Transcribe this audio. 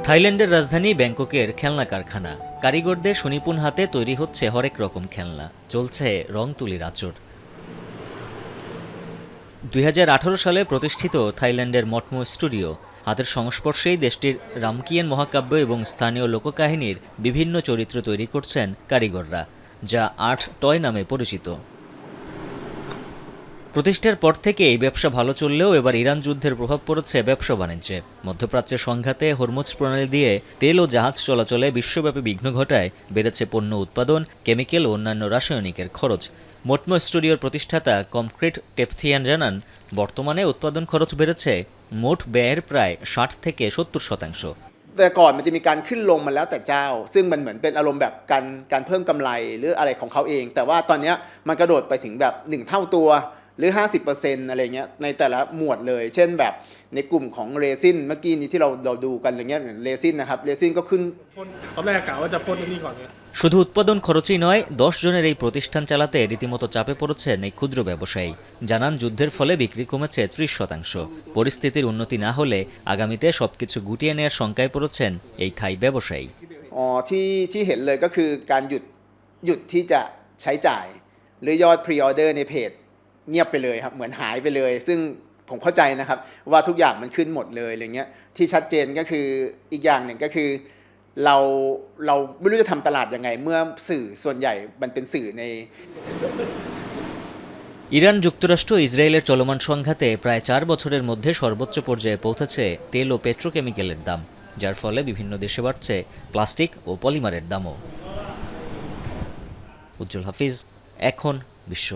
থাইল্যান্ডের রাজধানী ব্যাংককের খেলনা কারখানা। কারিগরদের সুনিপুণ হাতে তৈরি হচ্ছে হরেক রকম খেলনা, চলছে রং তুলির আঁচড়। ২০১৮ সালে প্রতিষ্ঠিত থাইল্যান্ডের মটমো স্টুডিও হাতের সংস্পর্শেই দেশটির রামকিয়েন মহাকাব্য এবং স্থানীয় লোককাহিনীর বিভিন্ন চরিত্র তৈরি করছেন কারিগররা, যা আর্ট টয় নামে পরিচিত। প্রতিষ্ঠার পর থেকে এই ব্যবসা ভালো চললেও এবার ইরান যুদ্ধের প্রভাব পড়েছে ব্যবসা বাণিজ্যে। মধ্যপ্রাচ্যের সংঘাতে হরমুজ প্রণালী দিয়ে তেল ও জাহাজ চলাচলে বিশ্বব্যাপী বিঘ্ন ঘটায় বেড়েছে পণ্য উৎপাদন, কেমিক্যাল ও অন্যান্য রাসায়নিকের খরচ। মটমো স্টুডিওর প্রতিষ্ঠাতা কমক্রিট টেপথিয়ান জানান, বর্তমানে উৎপাদন খরচ বেড়েছে মোট ব্যয়ের প্রায় 60 থেকে 70%। แต่ก่อนมันจะมีการขึ้นลงมาแล้วแต่เจ้าซึ่งมันเหมือนเป็นอารมณ์แบบการเพิ่มกำไรหรืออะไรของเขาเองแต่ว่าตอนนี้มันกระโดดไปถึงแบบ1เท่าตัวหรือ 50% อะไรเงี้ยในแต่ละหมวดเลยเช่นแบบในกลุ่มของเรซินเมื่อกี้นี้ที่เราดูกันอะไรเงี้ยเรซินนะครับเรซินก็ขึ้น ตอนแรกกะว่าจะพ่นนี่ก่อนเลย শুধু উৎপাদন খরচই নয়, 10 জনের এই প্রতিষ্ঠান চালাতে রীতিমতো চাপে পড়েছেন এই ক্ষুদ্র ব্যবসায়ী। জানান, যুদ্ধের ফলে বিক্রি কমেছে 30%। পরিস্থিতির উন্নতি না হলে আগামীতে সবকিছু গুটিয়ে নেওয়ার শঙ্কায় পড়েছেন এই থাই ব্যবসায়ী। ที่เห็นเลยก็คือการหยุดที่จะใช้จ่ายหรือยอดพรีออเดอร์ในเพจเงียบไปเลยครับเหมือนหายไปเลยซึ่งผมเข้าใจนะครับว่าทุกอย่างมันขึ้นหมดเลยอะไรเงี้ยที่ชัดเจนก็คืออีกอย่างหนึ่งก็คือเราไม่รู้จะทำตลาดยังไงเมื่อสื่อส่วนใหญ่มันเป็นสื่อใน ইরান, যুক্তরাষ্ট্র, ইসরায়েলের চলমান সংঘাতে প্রায় 4 বছরের মধ্যে সর্বোচ্চ পর্যায়ে পৌঁছেছে তেল ও পেট্রোকেমিক্যালের দাম, যার ফলে বিভিন্ন দেশে বাড়ছে প্লাস্টিক ও পলিমারের দামও। উজ্জ্বল হাফিজ, এখন বিশ্ব।